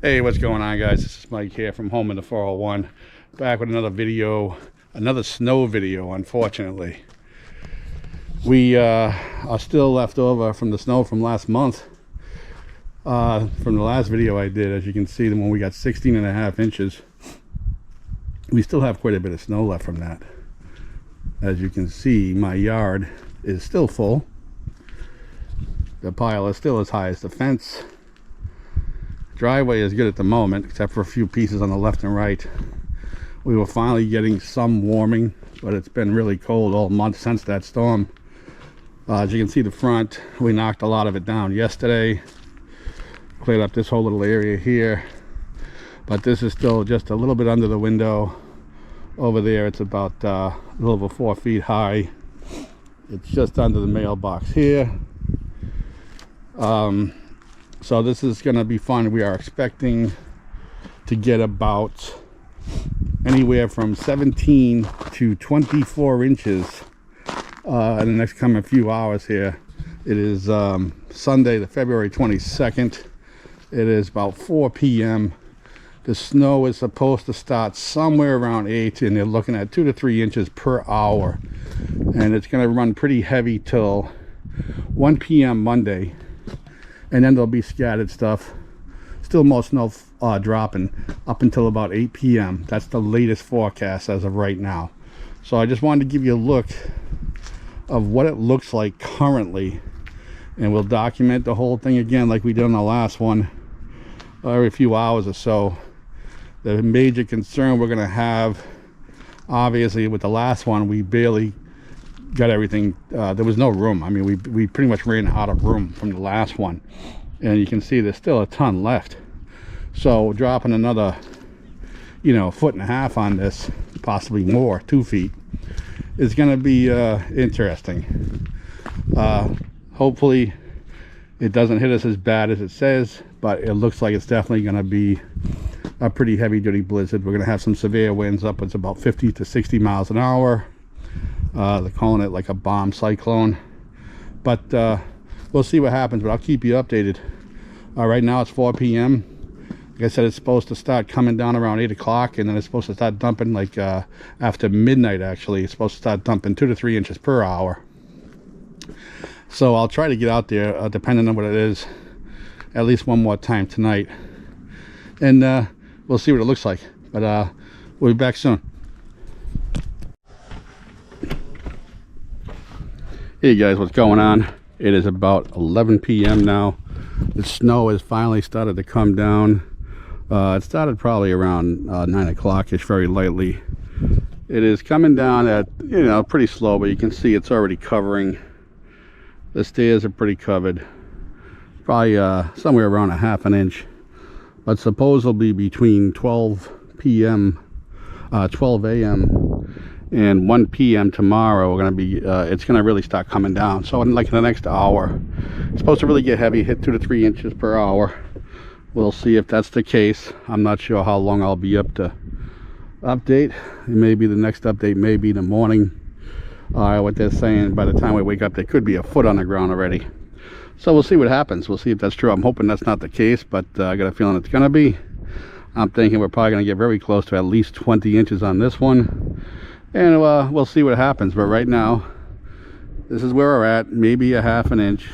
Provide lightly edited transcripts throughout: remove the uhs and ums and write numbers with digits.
Hey, what's going on, guys? This is Mike here from home in the 401, back with another video, another snow video. Unfortunately, we are still left over from the snow from last month, from the last video I did. As you can see, when we got 16.5 inches, we still have quite a bit of snow left from that. As you can see, my yard is still full. The pile is still as high as the fence. Driveway is good at the moment, except for a few pieces on the left and right. We were finally getting some warming, but it's been really cold all month since that storm. As you can see, the front, we knocked a lot of it down yesterday, cleared up this whole little area here, but this is still just a little bit under the window. Over there, it's about a little over 4 feet high. It's just under the mailbox here. So this is going to be fun. We are expecting to get about anywhere from 17 to 24 inches in the next coming few hours here. It is Sunday, the February 22nd. It is about 4 p.m. The snow is supposed to start somewhere around 8, and they're looking at 2 to 3 inches per hour. And it's going to run pretty heavy till 1 p.m. Monday. And then there'll be scattered stuff. Still more snow dropping up until about 8 p.m. That's the latest forecast as of right now. So I just wanted to give you a look of what it looks like currently, and we'll document the whole thing again like we did on the last one every few hours or so. The major concern we're going to have, obviously with the last one, we barely got everything. There was no room. I mean, we pretty much ran out of room from the last one, and you can see there's still a ton left. So dropping another, you know, 1.5 feet on this, possibly more, 2 feet, is going to be interesting. Hopefully it doesn't hit us as bad as it says, but it looks like it's definitely going to be a pretty heavy duty blizzard. We're going to have some severe winds upwards about 50 to 60 miles an hour. They're calling it like a bomb cyclone, but we'll see what happens. But I'll keep you updated. Right now it's 4 p.m. Like I said, it's supposed to start coming down around 8 o'clock, and then it's supposed to start dumping like after midnight. Actually, it's supposed to start dumping 2 to 3 inches per hour. So I'll try to get out there, depending on what it is, at least one more time tonight, and we'll see what it looks like. But we'll be back soon. Hey guys, what's going on? It is about 11 p.m. now. The snow has finally started to come down. It started probably around 9 o'clock-ish, very lightly. It is coming down at, you know, pretty slow, but you can see it's already covering. The stairs are pretty covered. Probably somewhere around 1/2 inch. But supposedly between 12 a.m. and 1 p.m. tomorrow, we're going to be it's going to really start coming down. So in like the next hour, it's supposed to really get heavy, hit 2 to 3 inches per hour. We'll see if that's the case. I'm not sure how long I'll be up to update. Maybe the next update may be the morning. What they're saying, by the time we wake up, there could be a foot on the ground already. So we'll see what happens. We'll see if that's true. I'm hoping that's not the case, but I got a feeling it's going to be. I'm thinking we're probably going to get very close to at least 20 inches on this one. And we'll see what happens. But right now, this is where we're at, maybe 1/2 inch,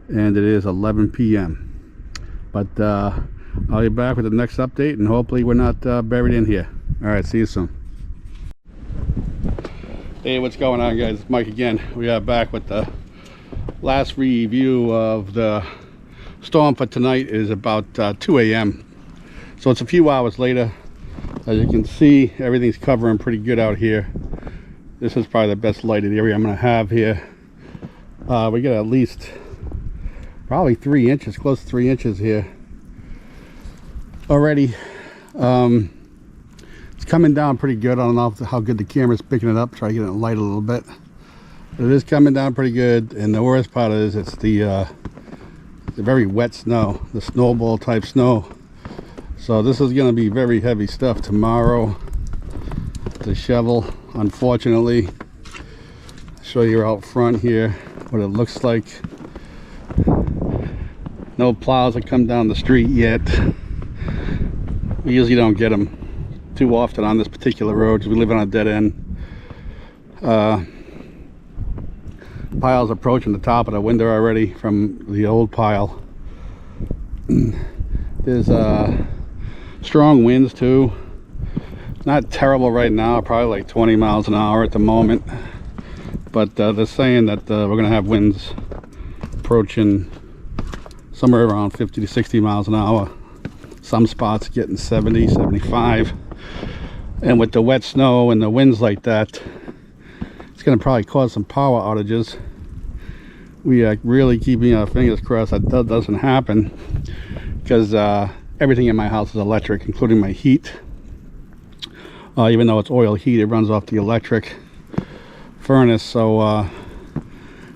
and it is 11 p.m. But I'll be back with the next update, and hopefully we're not buried in here. All right, see you soon. Hey, what's going on, guys? It's Mike again. We are back with the last review of the storm for tonight. It is about 2 a.m. So it's a few hours later. As you can see, everything's covering pretty good out here. This is probably the best lighted area I'm going to have here. We got at least probably 3 inches, close to 3 inches here already. It's coming down pretty good. I don't know how good the camera's picking it up. Try to get it light a little bit. But it is coming down pretty good. And the worst part is it's the very wet snow, the snowball type snow. So this is going to be very heavy stuff tomorrow to shovel, unfortunately. show you out front here what it looks like. No plows that come down the street yet. We usually don't get them too often on this particular road because we live on a dead end. Piles approaching the top of the window already from the old pile. There's strong winds too. Not terrible right now, probably like 20 miles an hour at the moment, but they're saying that we're gonna have winds approaching somewhere around 50 to 60 miles an hour. Some spots getting 70, 75. And with the wet snow and the winds like that, it's going to probably cause some power outages. We are really keeping our fingers crossed that doesn't happen, because everything in my house is electric, including my heat. Even though it's oil heat, it runs off the electric furnace, so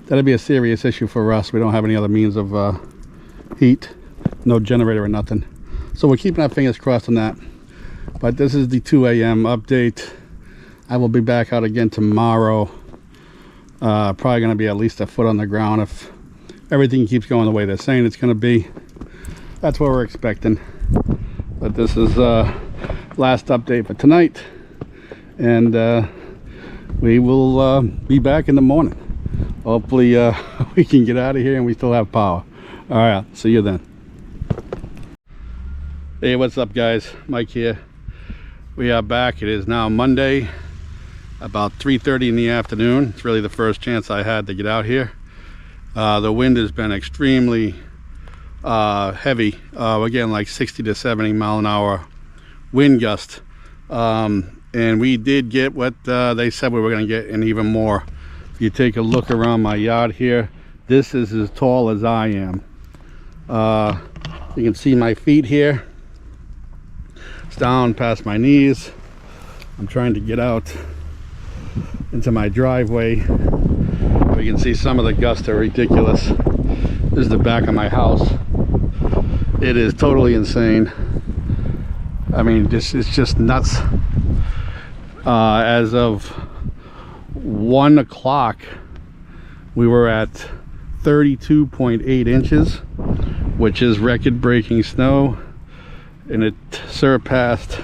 that'll be a serious issue for us. We don't have any other means of heat, no generator or nothing, so we're keeping our fingers crossed on that. But this is the 2 a.m. update. I will be back out again tomorrow. Probably going to be at least a foot on the ground if everything keeps going the way they're saying it's going to be. That's what we're expecting. But this is last update for tonight, and we will be back in the morning. Hopefully we can get out of here and we still have power. All right, see you then. Hey, what's up guys? Mike here. We are back. It is now Monday, about 3:30 in the afternoon. It's really the first chance I had to get out here. The wind has been extremely heavy. We're getting like 60 to 70 mile an hour wind gust, and we did get what they said we were going to get, and even more. If you take a look around my yard here, this is as tall as I am. You can see my feet here. It's down past my knees. I'm trying to get out into my driveway. We can see some of the gusts are ridiculous. This is the back of my house. It is totally insane. I mean, it's just nuts. As of 1 o'clock, we were at 32.8 inches, which is record-breaking snow, and it surpassed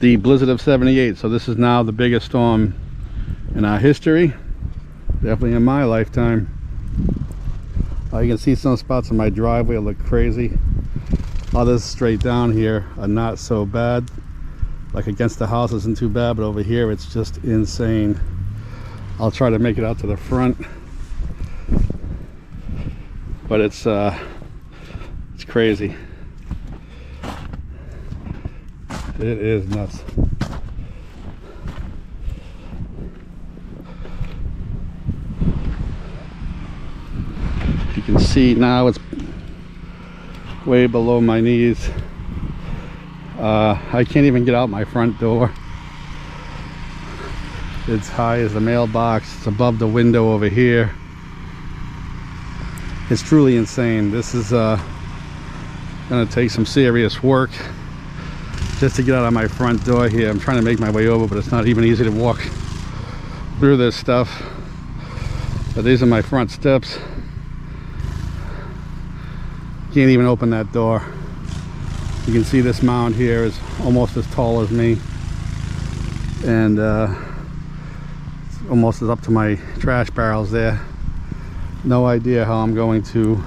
the blizzard of 78. So this is now the biggest storm in our history, definitely in my lifetime. You can see some spots in my driveway look crazy. Others straight down here are not so bad. Like against the house isn't too bad, but over here it's just insane. I'll try to make it out to the front, but it's crazy. It is nuts. You can see now it's way below my knees. I can't even get out my front door. It's high as the mailbox. It's above the window over here. It's truly insane. This is gonna take some serious work just to get out of my front door here. I'm trying to make my way over, but it's not even easy to walk through this stuff. But these are my front steps. Can't even open that door. You can see this mound here is almost as tall as me, and it's almost as up to my trash barrels there. No idea how I'm going to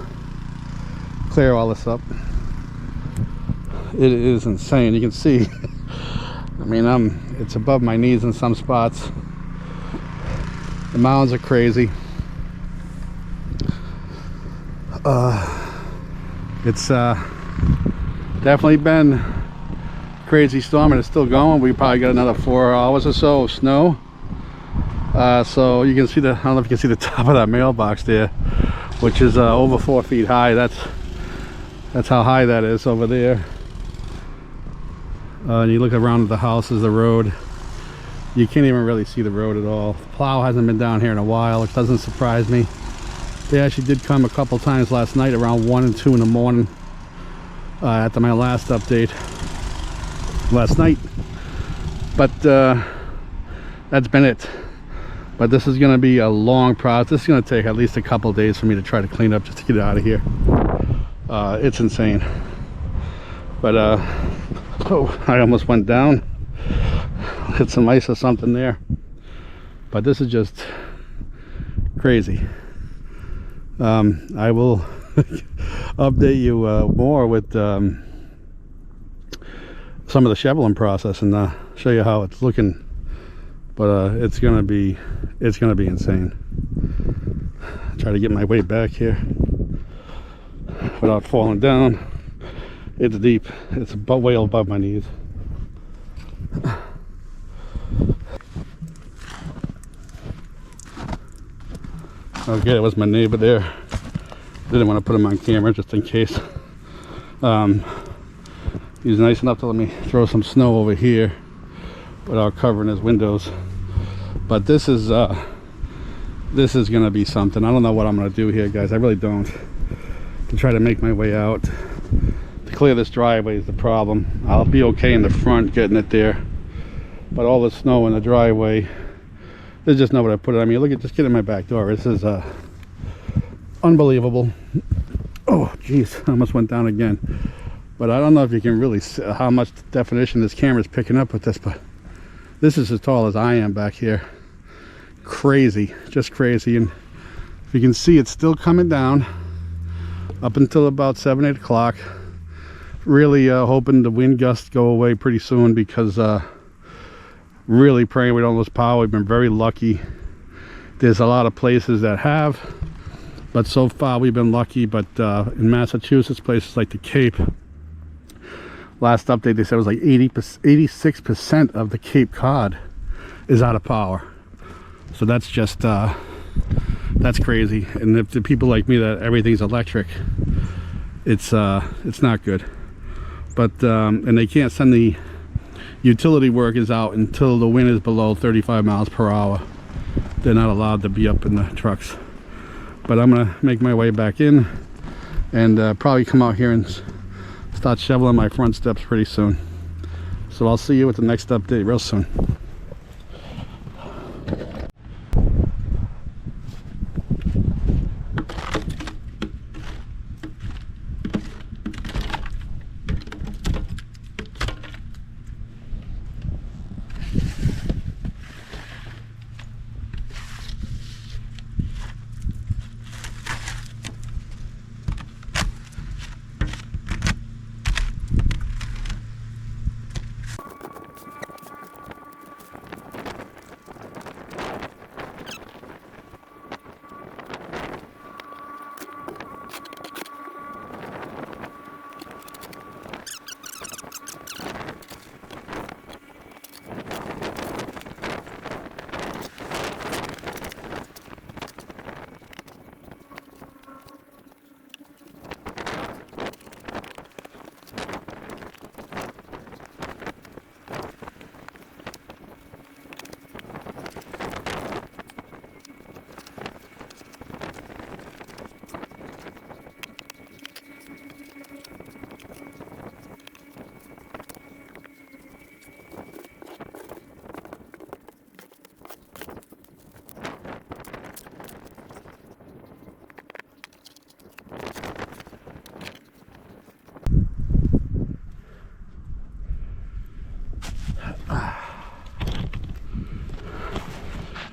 clear all this up. It is insane. You can see, I mean, it's above my knees in some spots. The mounds are crazy. It's definitely been a crazy storm, and it's still going. We probably got another 4 hours or so of snow. So you can see I don't know if you can see the top of that mailbox there, which is over 4 feet high. That's how high that is over there. And you look around at the houses, the road, you can't even really see the road at all. The plow hasn't been down here in a while. It doesn't surprise me. They actually did come a couple times last night around 1 and 2 in the morning, after my last update last night. But that's been it. But this is going to be a long process. This is going to take at least a couple of days for me to try to clean up just to get it out of here. It's insane. But oh, I almost went down, hit some ice or something there. But this is just crazy. I will update you more with some of the shoveling process and show you how it's looking. But it's gonna be insane. Try to get my way back here without falling down. It's deep. It's about way above my knees. Okay, it was my neighbor there. Didn't want to put him on camera just in case. He's nice enough to let me throw some snow over here without covering his windows. But this is gonna be something. I don't know what I'm gonna do here, guys. I really don't. To try to make my way out. To clear this driveway is the problem. I'll be okay in the front getting it there, but all the snow in the driveway, there's just nowhere to put it. I mean, look at, just get in my back door. This is unbelievable. Oh geez, I almost went down again. But I don't know if you can really see how much definition this camera is picking up with this, but this is as tall as I am back here. Crazy, just crazy. And if you can see, it's still coming down up until about 7, 8 o'clock. Really hoping the wind gusts go away pretty soon, because really praying we don't lose power. We've been very lucky. There's a lot of places that have, but so far we've been lucky. But in Massachusetts, places like the Cape, last update they said it was like 86% of the Cape Cod is out of power. So that's just that's crazy. And if the people like me that everything's electric, it's not good. But and they can't send the utility workers out until the wind is below 35 miles per hour. They're not allowed to be up in the trucks. But I'm gonna make my way back in and probably come out here and start shoveling my front steps pretty soon. So I'll see you with the next update real soon.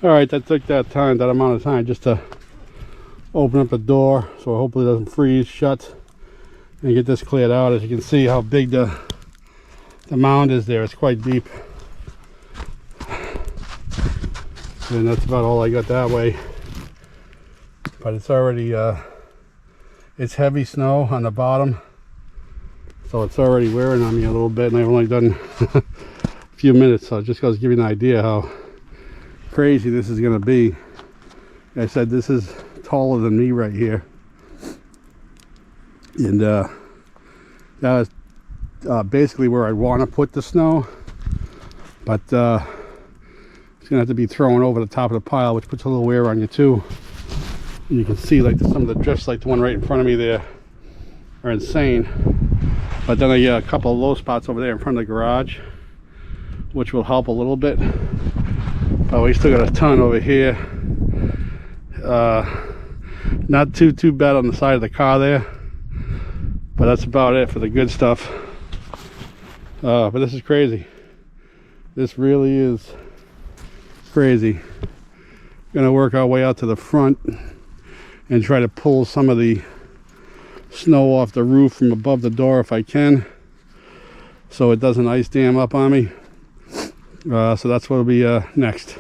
All right, that took that amount of time just to open up the door, so hopefully it doesn't freeze shut, and get this cleared out. As you can see how big the mound is there, it's quite deep. And that's about all I got that way. But it's already it's heavy snow on the bottom, so it's already wearing on me a little bit, and I've only done a few minutes, so it just goes to give you an idea how crazy this is going to be. Like I said, this is taller than me right here, and that is basically where I want to put the snow, but it's going to have to be thrown over the top of the pile, which puts a little wear on you too. And you can see like some of the drifts, like the one right in front of me there, are insane. But then I got a couple of low spots over there in front of the garage, which will help a little bit. Oh, we still got a ton over here. Not too bad on the side of the car there, but that's about it for the good stuff. But this is crazy. This really is crazy. Gonna work our way out to the front and try to pull some of the snow off the roof from above the door if I can, so it doesn't ice dam up on me. So that's what'll be next.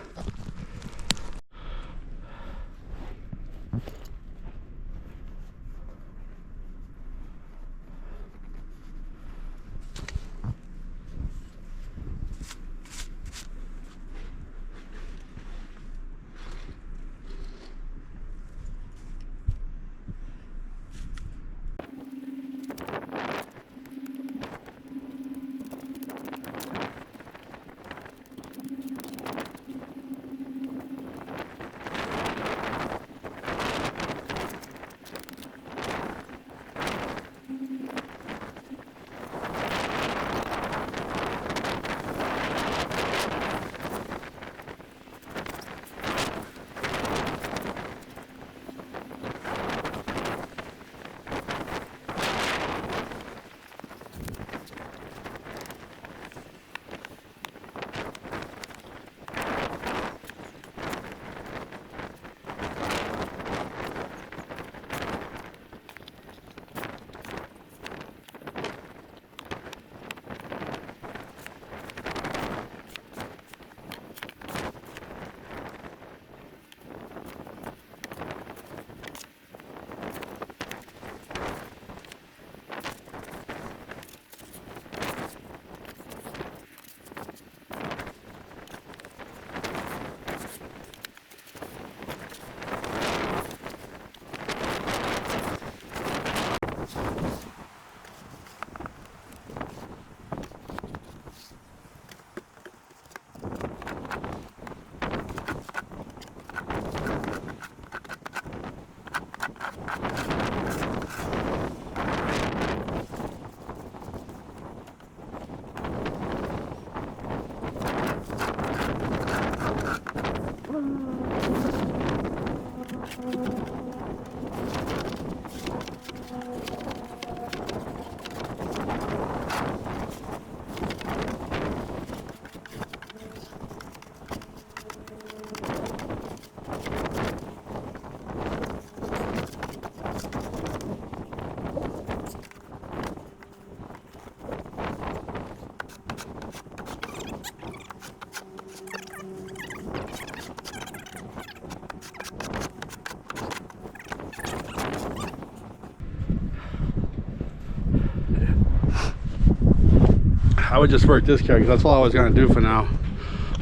I would just work this car because that's all I was going to do for now.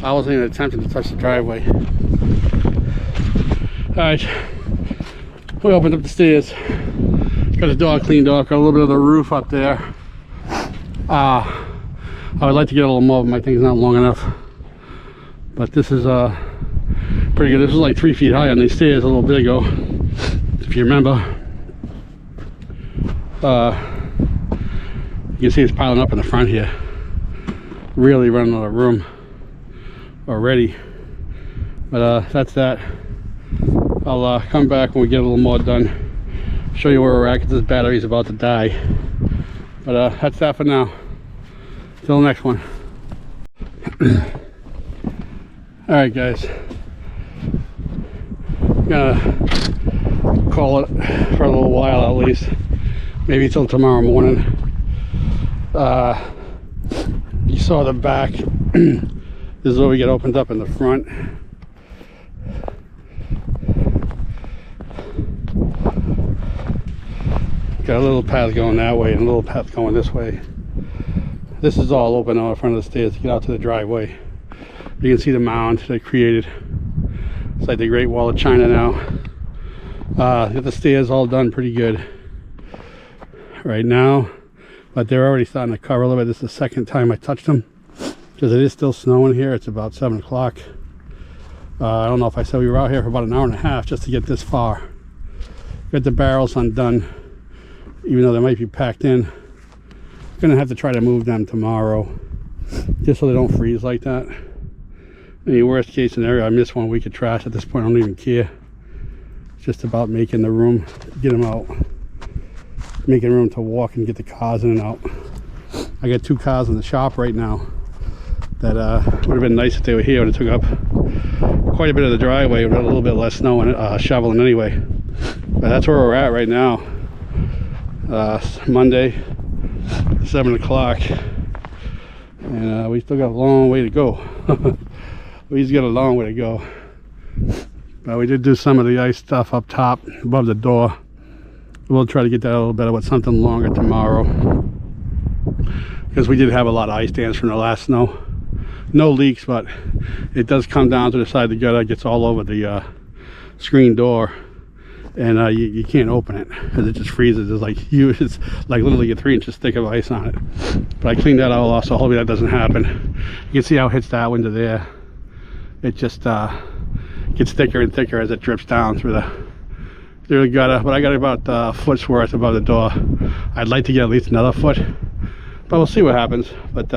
I wasn't even attempting to touch the driveway. Alright, we opened up the stairs. Got the door cleaned off, got a little bit of the roof up there. I would like to get a little more, but my thing's not long enough. But this is pretty good. This was like 3 feet high on these stairs a little bit ago, if you remember. You can see it's piling up in the front here. Really running out of room already. But that's that. I'll come back when we get a little more done, show you where we're at, because this battery's about to die. But that's that for now. Till the next one. Alright guys, I'm gonna call it for a little while at least, maybe till tomorrow morning. You saw the back. This is where we get opened up in the front. Got a little path going that way and a little path going this way. This is all open out in front of the stairs to get out to the driveway. You can see the mound they created. It's like the Great Wall of China now. Got the stairs all done pretty good right now, but they're already starting to cover a little bit. This is the second time I touched them because it is still snowing here. It's about 7 o'clock. I don't know if I said we were out here for about an hour and a half just to get this far. Got the barrels undone, even though they might be packed in. Gonna have to try to move them tomorrow just so they don't freeze like that. Any worst case scenario, I miss 1 week of trash. At this point, I don't even care. It's just about making the room, get them out, making room to walk and get the cars in and out. I got 2 cars in the shop right now that would have been nice if they were here, but it took up quite a bit of the driveway with a little bit less snow and shoveling anyway. But that's where we're at right now. Monday, 7 o'clock, and we still got a long way to go. We just got a long way to go. But we did do some of the ice stuff up top above the door. We'll try to get that a little better with something longer tomorrow, because we did have a lot of ice dams from the last snow. No leaks, but it does come down to the side of the gutter. It gets all over the screen door, and you can't open it because it just freezes. It's like huge. It's like literally 3 inches thick of ice on it. But I cleaned that all off, so hopefully that doesn't happen. You can see how it hits that window there. It just gets thicker and thicker as it drips down through the gutter. But I got about a foot's worth above the door. I'd like to get at least another foot, but we'll see what happens. But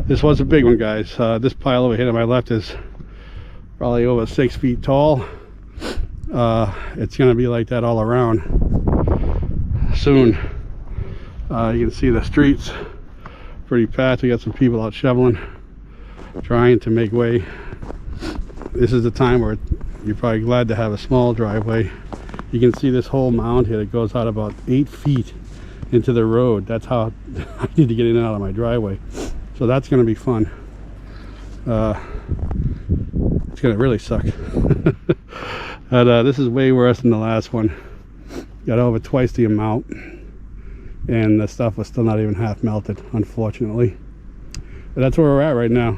this was a big one, guys. This pile over here to my left is probably over 6 feet tall. It's gonna be like that all around soon. You can see the streets pretty packed. We got some people out shoveling, trying to make way. This is the time where you're probably glad to have a small driveway. You can see this whole mound here that goes out about 8 feet into the road. That's how I need to get in and out of my driveway. So that's going to be fun. It's going to really suck. But this is way worse than the last one. Got over twice the amount, and the stuff was still not even half melted, unfortunately. But that's where we're at right now.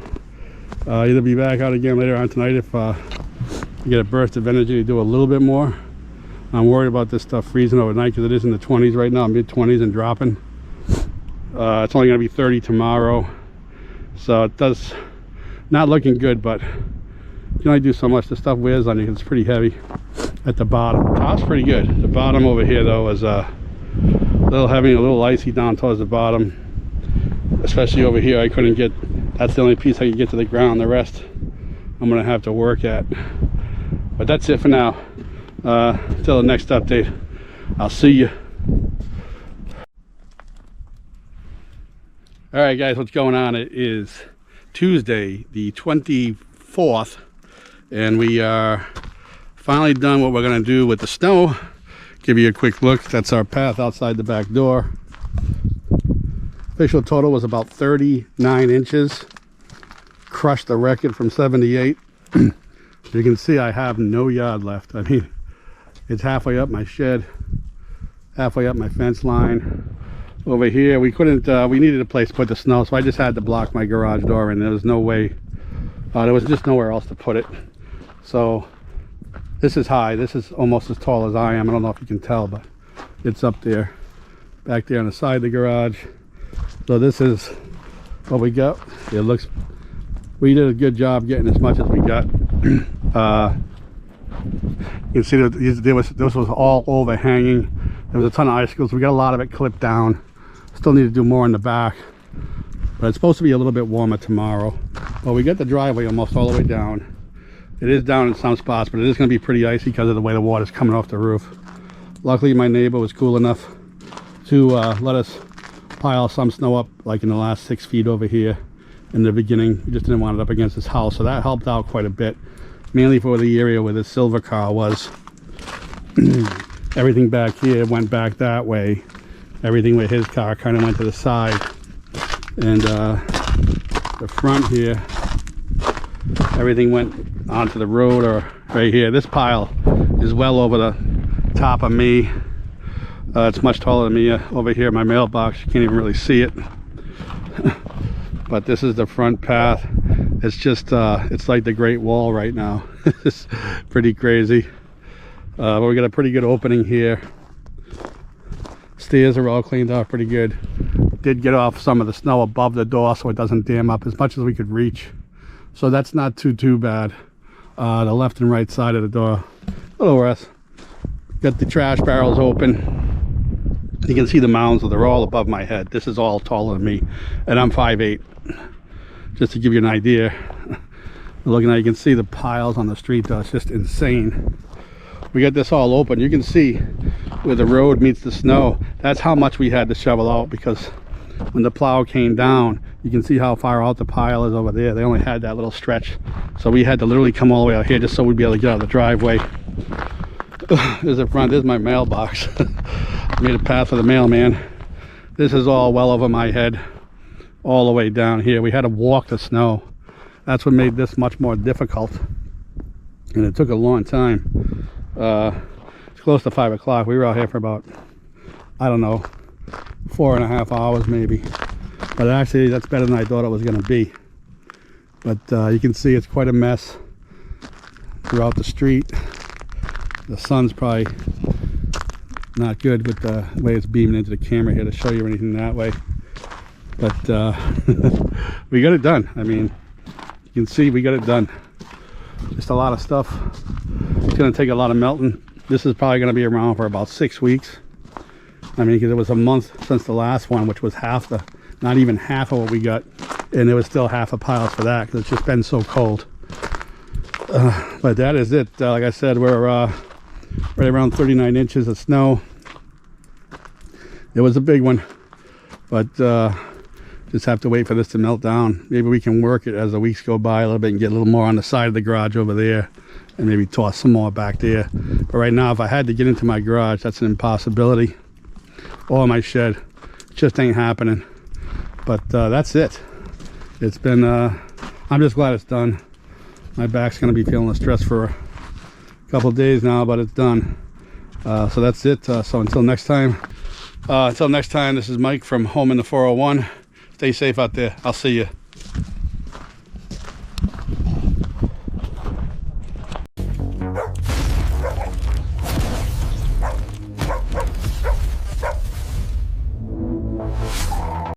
Either be back out again later on tonight if you get a burst of energy to do a little bit more. I'm worried about this stuff freezing overnight because it is in the 20s right now, mid-20s and dropping. It's only going to be 30 tomorrow, so it does not looking good, but you can only do so much. The stuff wears on you. It's pretty heavy at the bottom. The top's pretty good. The bottom over here though is a little heavy, a little icy down towards the bottom, especially over here. I couldn't get, that's the only piece I could get to the ground. The rest I'm gonna have to work at. But that's it for now. Till the next update, I'll see you. All right, guys, what's going on? It is Tuesday, the 24th, and we are finally done what we're gonna do with the snow. Give you a quick look. That's our path outside the back door. Official total was about 39 inches. Crushed the record from 78. You can see I have no yard left. I mean, it's halfway up my shed, halfway up my fence line. Over here, we couldn't, we needed a place to put the snow, so I just had to block my garage door, and there was no way, there was just nowhere else to put it. So this is high. This is almost as tall as I am. I don't know if you can tell, but it's up there, back there on the side of the garage. So this is what we got. It looks, we did a good job getting as much as we got. You can see that this was all overhanging. There was a ton of icicles. We got a lot of it clipped down. Still need to do more in the back, but it's supposed to be a little bit warmer tomorrow. But we got the driveway almost all the way down. It is down in some spots, but it is going to be pretty icy because of the way the water's coming off the roof. Luckily, my neighbor was cool enough to let us pile some snow up, like in the last 6 feet over here in the beginning. We just didn't want it up against his house, so that helped out quite a bit, mainly for the area where the silver car was. Everything back here went back that way. Everything with his car kind of went to the side, and the front here, everything went onto the road or right here. This pile is well over the top of me. It's much taller than me over here in my mailbox. You can't even really see it. But this is the front path. It's just it's like the Great Wall right now. It's pretty crazy. But we got a pretty good opening here. Stairs are all cleaned out pretty good. Did get off some of the snow above the door so it doesn't dam up as much as we could reach. So that's not too bad. The left and right side of the door, a little worse. Got the trash barrels open. You can see the mounds, so they're all above my head. This is all taller than me, and I'm 5'8". Just to give you an idea. Looking at, you can see the piles on the street though. It's just insane. We got this all open. You can see where the road meets the snow. That's how much we had to shovel out, because when the plow came down, you can see how far out the pile is over there. They only had that little stretch, so we had to literally come all the way out here just so we'd be able to get out of the driveway. There's the front. There's my mailbox. Made a path for the mailman. This is all well over my head all the way down here. We had to walk the snow. That's what made this much more difficult, and it took a long time. It's close to 5 o'clock. We were out here for about, I don't know, 4.5 hours maybe, but actually that's better than I thought it was going to be. But you can see it's quite a mess throughout the street. The sun's probably not good with the way it's beaming into the camera here to show you anything that way, but we got it done. I mean, you can see we got it done. Just a lot of stuff. It's going to take a lot of melting. This is probably going to be around for about 6 weeks. I mean, because it was a month since the last one, which was half the, not even half of what we got, and there was still half a pile for that because it's just been so cold. But that is it. Like I said, we're right around 39 inches of snow. It was a big one, but just have to wait for this to melt down. Maybe we can work it as the weeks go by a little bit and get a little more on the side of the garage over there, and maybe toss some more back there. But right now, if I had to get into my garage, that's an impossibility. Or my shed. It just ain't happening. But that's it. It's been, I'm just glad it's done. My back's going to be feeling the stress for a couple of days now, but it's done. So that's it. So until next time, this is Mike from Home in the 401. Stay safe out there. I'll see you.